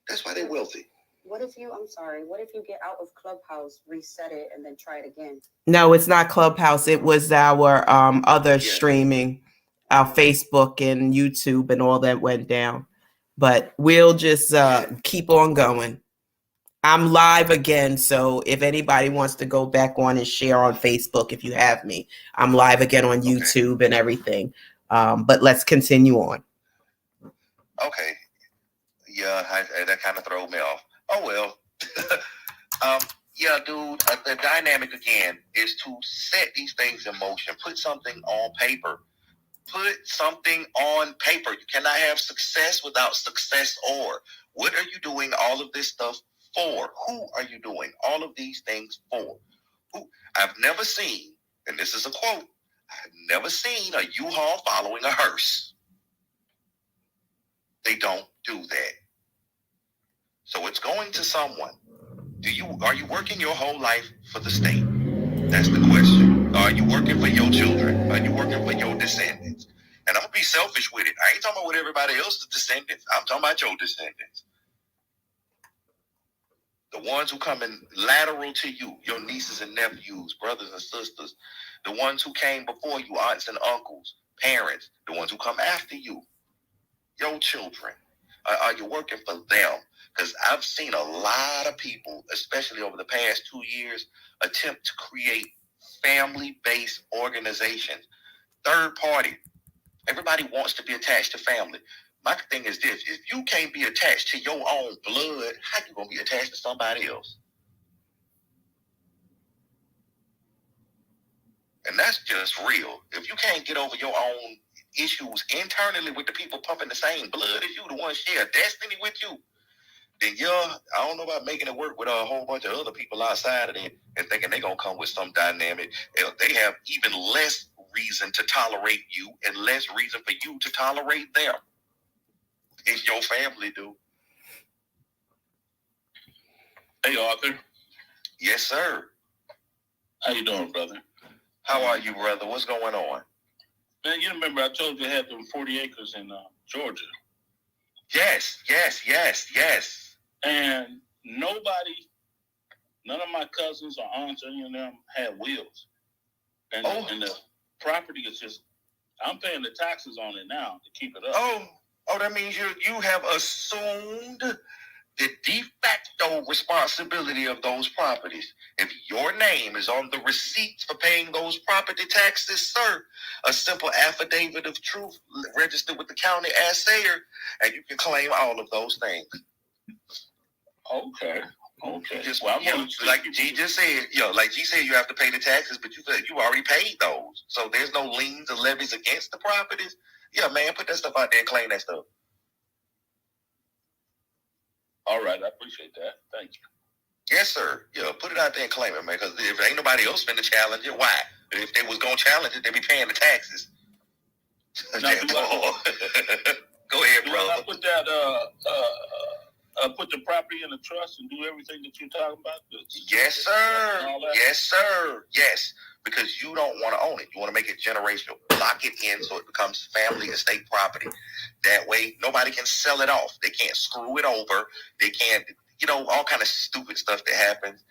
That's why they're wealthy. What if you get out of Clubhouse, reset it, and then try it again? No, it's not Clubhouse. It was our other streaming, our Facebook and YouTube and all that went down. But we'll just keep on going. I'm live again, so if anybody wants to go back on and share on Facebook, if you have me, I'm live again on YouTube and everything. But let's continue on. Okay. Yeah, that kind of throws me off. Oh, well. Yeah, dude, the dynamic, again, is to set these things in motion. Put something on paper. Put something on paper. You cannot have success without success or. What are you doing all of this stuff for? Who are you doing all of these things for? Who? I've never seen, and this is a quote, I've never seen a U-Haul following a hearse. They don't do that. So it's going to someone. Are you working your whole life for the state? That's the question. Are you working for your children? Are you working for your descendants? And I'm going to be selfish with it. I ain't talking about what everybody else's descendants. I'm talking about your descendants. The ones who come in lateral to you, your nieces and nephews, brothers and sisters, the ones who came before you, aunts and uncles, parents, the ones who come after you, your children. Are you working for them? Because I've seen a lot of people, especially over the past 2 years, attempt to create family-based organizations. Third party. Everybody wants to be attached to family. My thing is this. If you can't be attached to your own blood, how you going to be attached to somebody else? And that's just real. If you can't get over your own issues internally with the people pumping the same blood as you, the ones share destiny with you, then I don't know about making it work with a whole bunch of other people outside of it and thinking they're going to come with some dynamic. They have even less reason to tolerate you and less reason for you to tolerate them. It's your family, dude. Hey, Arthur. Yes, sir. How you doing, brother? How are you, brother? What's going on? Man, you remember I told you I had them 40 acres in Georgia. Yes. And none of my cousins or aunts or any of them had wills. And the property is just, I'm paying the taxes on it now to keep it up. Oh, that means you have assumed the de facto responsibility of those properties. If your name is on the receipts for paying those property taxes, sir, a simple affidavit of truth registered with the county assayer, and you can claim all of those things. Okay. Like G just said, you have to pay the taxes, but you already paid those. So there's no liens or levies against the properties. Yeah, man, put that stuff out there and claim that stuff. All right, I appreciate that. Thank you. Yes, sir. Yeah, put it out there and claim it, man, because if ain't nobody else finna challenge it, why? If they was gonna challenge it, they'd be paying the taxes. Now, go ahead, brother. I put put the property in a trust and do everything that you're talking about? Yes, sir. Yes, sir. Yes, because you don't want to own it. You want to make it generational. Lock it in so it becomes family estate property. That way, nobody can sell it off. They can't screw it over. They can't, all kind of stupid stuff that happens.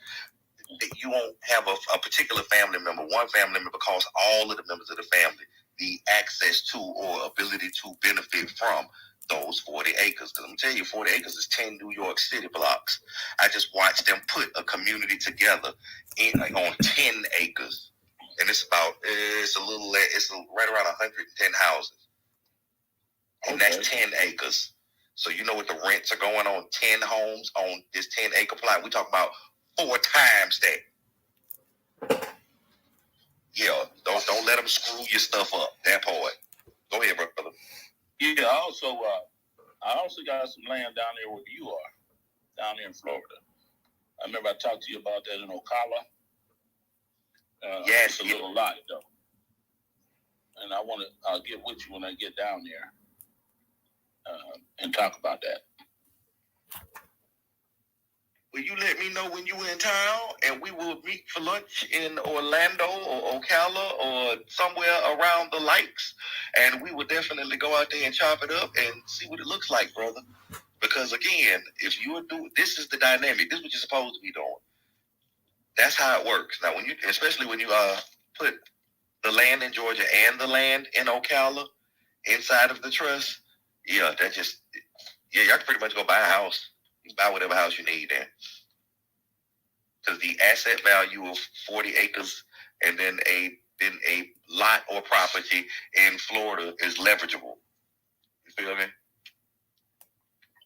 You won't have a particular family member. One family member costs all of the members of the family the access to or ability to benefit from those 40 acres. Because I'm going to tell you, 40 acres is 10 New York City blocks. I just watched them put a community together on 10 acres. And it's right around 110 houses. And that's 10 acres. So you know what the rents are going on 10 homes on this 10 acre plot. We talk about 4 times that. Yeah, don't let them screw your stuff up. That part. Go ahead, brother. Yeah, I also got some land down there where you are, down there in Florida. I remember I talked to you about that in Ocala. Yes, it's a little lot though, and I'll get with you when I get down there and talk about that. Will you let me know when you in town, and we will meet for lunch in Orlando or Ocala or somewhere around the lakes, and we will definitely go out there and chop it up and see what it looks like, brother. Because again, if you do, this is the dynamic. This is what you're supposed to be doing. That's how it works. Now, when you, especially when you put the land in Georgia and the land in Ocala inside of the trust, yeah, that just, yeah, y'all can pretty much go buy a house. You can buy whatever house you need there. Because the asset value of 40 acres and then a lot or property in Florida is leverageable. You feel me?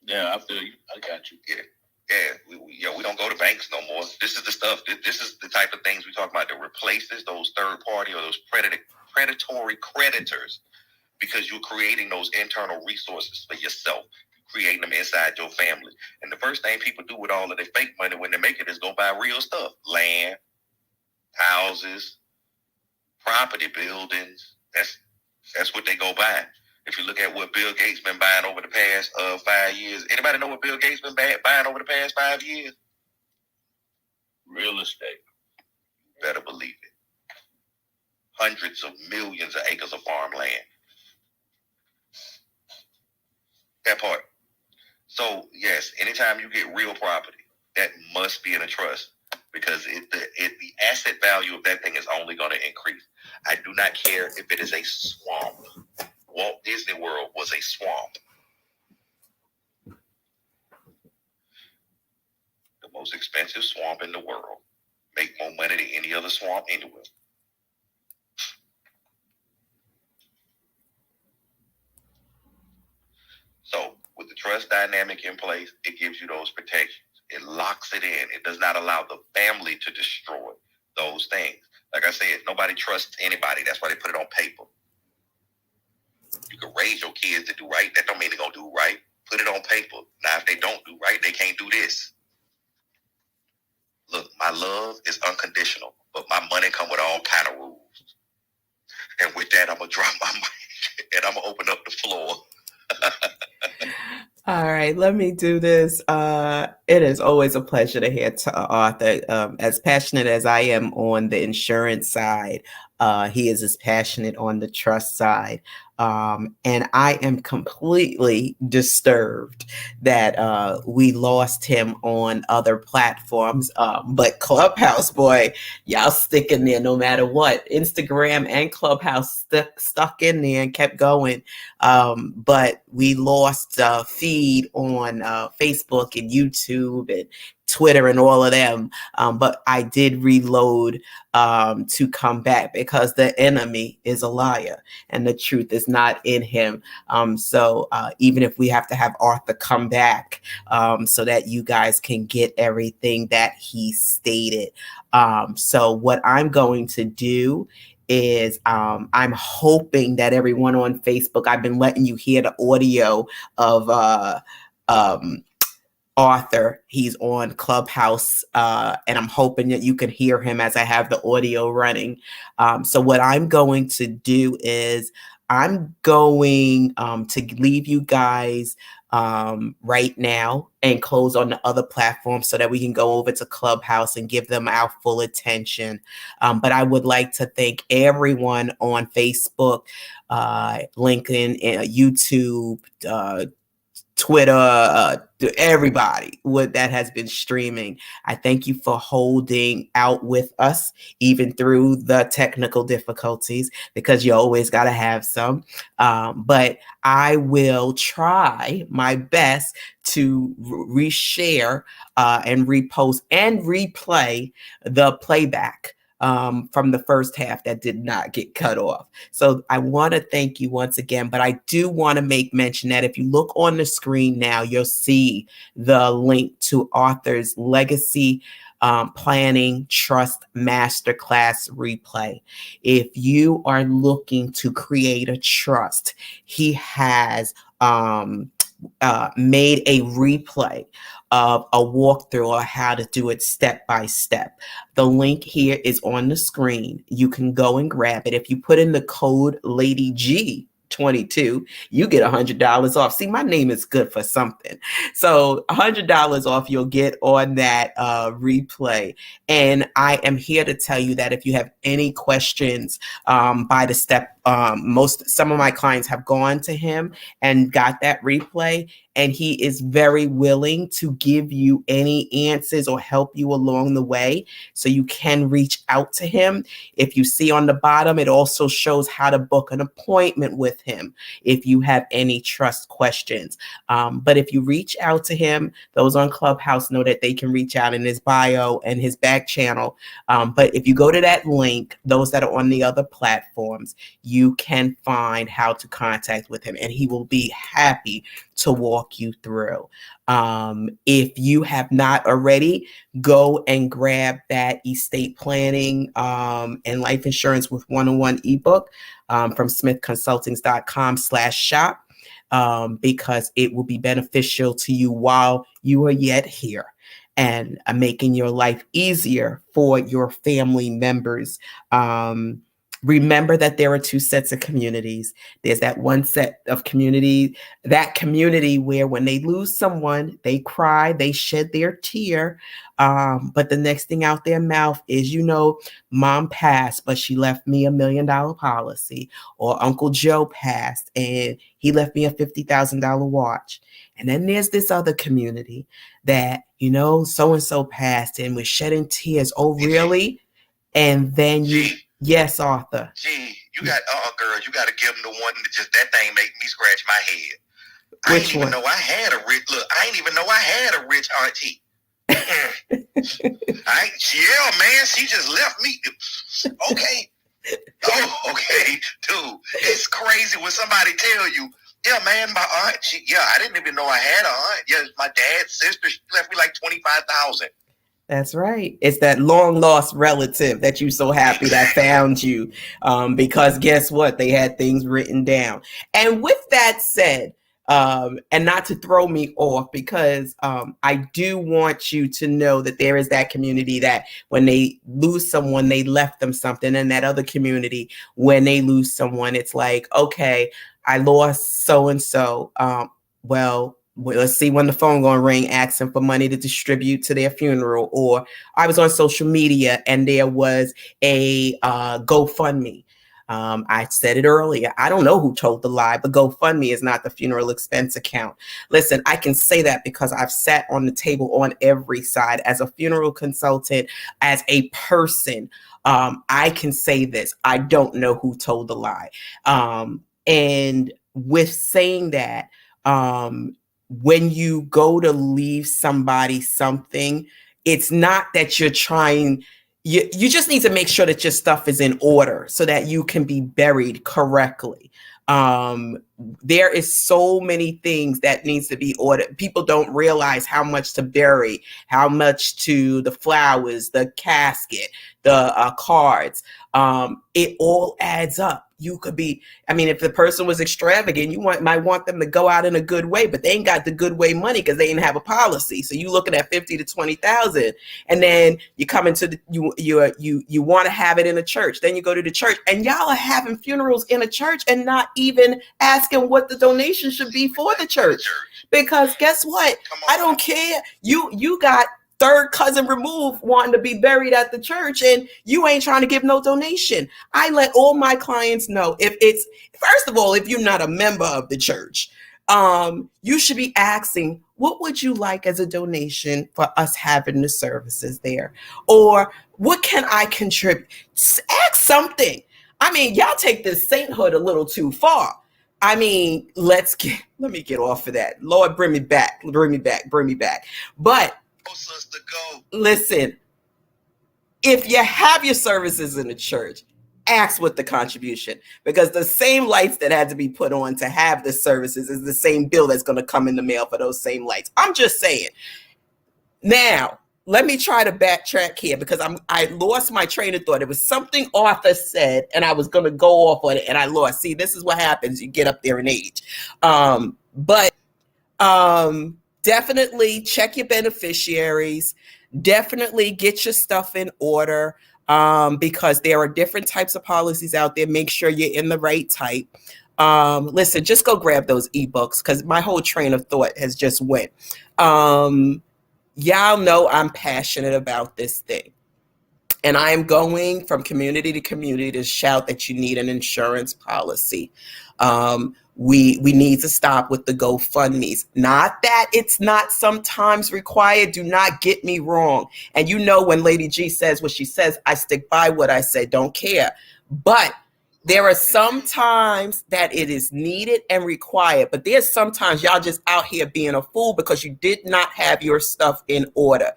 Yeah, I feel you. I got you. Yeah, we don't go to banks no more. This is the stuff. This is the type of things we talk about that replaces those third party or those predatory creditors, because you're creating those internal resources for yourself, creating them inside your family. And the first thing people do with all of their fake money when they make it is go buy real stuff: land, houses, property, buildings. That's what they go buy. If you look at what Bill Gates been buying over the past 5 years, anybody know what Bill Gates been buying over the past 5 years? Real estate. Better believe it. Hundreds of millions of acres of farmland. That part. So yes, anytime you get real property, that must be in a trust, because the asset value of that thing is only going to increase. I do not care if it is a swamp. Walt Disney World was a swamp. The most expensive swamp in the world. Make more money than any other swamp anywhere. So with the trust dynamic in place, it gives you those protections. It locks it in. It does not allow the family to destroy those things. Like I said, nobody trusts anybody. That's why they put it on paper. You can raise your kids to do right. That don't mean they're going to do right. Put it on paper. Now, if they don't do right, they can't do this. Look, my love is unconditional, but my money come with all kind of rules. And with that, I'm going to drop my mic and I'm going to open up the floor. All right, let me do this. It is always a pleasure to hear Arthur. As passionate as I am on the insurance side, he is as passionate on the trust side. And I am completely disturbed that we lost him on other platforms. But Clubhouse, boy, y'all stick in there no matter what. Instagram and Clubhouse stuck in there and kept going. But we lost feed on Facebook and YouTube and Twitter and all of them. But I did reload to come back, because the enemy is a liar and the truth is not in him. So even if we have to have Arthur come back so that you guys can get everything that he stated. So what I'm going to do is I'm hoping that everyone on Facebook, I've been letting you hear the audio of Arthur. He's on Clubhouse, and I'm hoping that you can hear him as I have the audio running. So what I'm going to do is I'm going to leave you guys right now and close on the other platforms so that we can go over to Clubhouse and give them our full attention. But I would like to thank everyone on Facebook, LinkedIn, YouTube, Twitter, everybody that has been streaming. I thank you for holding out with us, even through the technical difficulties, because you always got to have some. But I will try my best to reshare and repost and replay the playback from the first half that did not get cut off. So I want to thank you once again, but I do want to make mention that if you look on the screen now, you'll see the link to Arthur's Legacy Planning Trust Masterclass replay. If you are looking to create a trust, he has made a replay of a walkthrough on how to do it step by step. The link here is on the screen. You can go and grab it. If you put in the code Lady G 22, you get $100 off. See, my name is good for something. So $100 off you'll get on that replay. And I am here to tell you that if you have any questions by the step, some of my clients have gone to him and got that replay, and he is very willing to give you any answers or help you along the way. So you can reach out to him. If you see on the bottom, it also shows how to book an appointment with him if you have any trust questions. But if you reach out to him, those on Clubhouse know that they can reach out in his bio and his back channel. But if you go to that link, those that are on the other platforms, you can find how to contact with him, and he will be happy to walk you through. If you have not already, go and grab that estate planning and life insurance with one-on-one ebook from smithconsultings.com/shop because it will be beneficial to you while you are yet here and making your life easier for your family members. Remember that there are two sets of communities. There's that one set of community, that community where when they lose someone, they cry, they shed their tear. But the next thing out their mouth is, mom passed, but she left me $1 million policy, or Uncle Joe passed and he left me a $50,000 watch. And then there's this other community that, so-and-so passed and was shedding tears. Oh, really? And then yes, Arthur. Gee, you got, girl, you got to give them the one that thing make me scratch my head. Which I didn't even know I had a rich auntie. Yeah, man, she just left me. Okay. Oh, okay, dude. It's crazy when somebody tell you, yeah, man, my aunt, I didn't even know I had an aunt. Yeah, my dad's sister, she left me like $25,000. That's right. It's that long lost relative that you're so happy that found you, because guess what? They had things written down. And with that said, and not to throw me off, because I do want you to know that there is that community that when they lose someone, they left them something. And that other community, when they lose someone, it's like, okay, I lost so-and-so. Well, let's see when the phone gonna ring, asking for money to distribute to their funeral. Or I was on social media and there was a GoFundMe. I said it earlier. I don't know who told the lie, but GoFundMe is not the funeral expense account. Listen, I can say that because I've sat on the table on every side as a funeral consultant, as a person. I can say this. I don't know who told the lie. And with saying that, when you go to leave somebody something, it's not that you're trying, you just need to make sure that your stuff is in order so that you can be buried correctly. There is so many things that needs to be ordered. People don't realize how much to bury, how much to the flowers, the casket, the cards. It all adds up. You could be, if the person was extravagant, might want them to go out in a good way, but they ain't got the good way money because they didn't have a policy. So you looking at 50 to 20,000, and then you come into you want to have it in a church. Then you go to the church, and y'all are having funerals in a church and not even asking what the donation should be for the church. Because guess what? I don't care. You got third cousin removed wanting to be buried at the church and you ain't trying to give no donation. I let all my clients know, first of all, if you're not a member of the church, you should be asking, what would you like as a donation for us having the services there? Or what can I contribute? Ask something. Y'all take this sainthood a little too far. Let me get off of that. Lord, bring me back. But sister, go. Listen, if you have your services in the church, ask what the contribution, because the same lights that had to be put on to have the services is the same bill that's going to come in the mail for those same lights. I'm just saying. Now, let me try to backtrack here because I lost my train of thought. It was something Arthur said, and I was going to go off on it, and I lost. See, this is what happens. You get up there in age. Definitely check your beneficiaries. Definitely get your stuff in order because there are different types of policies out there. Make sure you're in the right type. Listen, just go grab those ebooks because my whole train of thought has just went. Y'all know I'm passionate about this thing. And I am going from community to community to shout that you need an insurance policy. We need to stop with the GoFundMes. Not that it's not sometimes required. Do not get me wrong. And you know when Lady G says what she says, I stick by what I say. Don't care. But there are some times that it is needed and required. But there's sometimes y'all just out here being a fool because you did not have your stuff in order.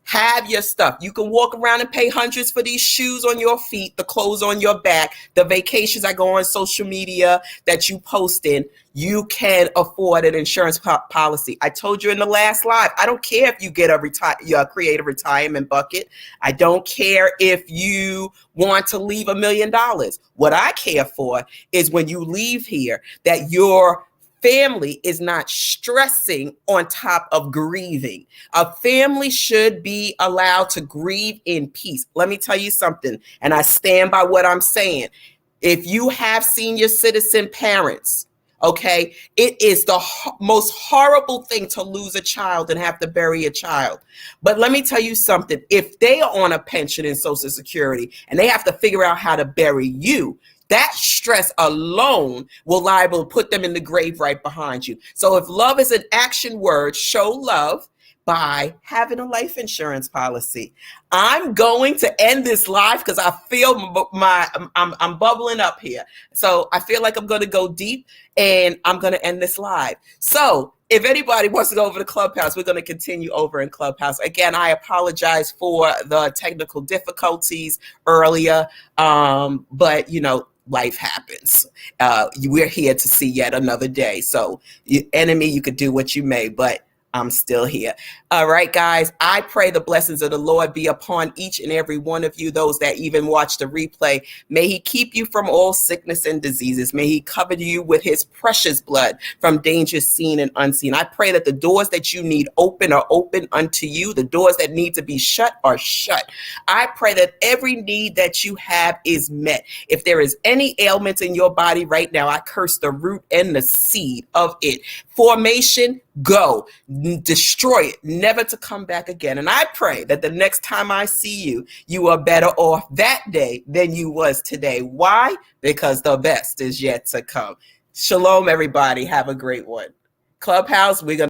Have your stuff. You can walk around and pay hundreds for these shoes on your feet, the clothes on your back, the vacations I go on social media that you post in. You can afford an insurance policy. I told you in the last live, I don't care if you get a creative retirement bucket. I don't care if you want to leave $1 million. What I care for is when you leave here that your family is not stressing on top of grieving. A family should be allowed to grieve in peace. Let me tell you something, and I stand by what I'm saying. If you have senior citizen parents, okay, it is the most horrible thing to lose a child and have to bury a child. But let me tell you something. If they are on a pension in Social Security and they have to figure out how to bury you, that stress alone will liable to put them in the grave right behind you. So if love is an action word, show love by having a life insurance policy. I'm going to end this live because I feel I'm bubbling up here. So I feel like I'm going to go deep and I'm going to end this live. So if anybody wants to go over to Clubhouse, we're going to continue over in Clubhouse. Again, I apologize for the technical difficulties earlier, but you know, life happens. We're here to see yet another day. So enemy, you could do what you may, but I'm still here. All right, guys, I pray the blessings of the Lord be upon each and every one of you, those that even watch the replay. May he keep you from all sickness and diseases. May he cover you with his precious blood from dangers seen and unseen. I pray that the doors that you need open are open unto you. The doors that need to be shut are shut. I pray that every need that you have is met. If there is any ailment in your body right now, I curse the root and the seed of it. Formation, go. Destroy it, never to come back again. And I pray that the next time I see you, you are better off that day than you was today. Why? Because the best is yet to come. Shalom, everybody. Have a great one. Clubhouse, we're going to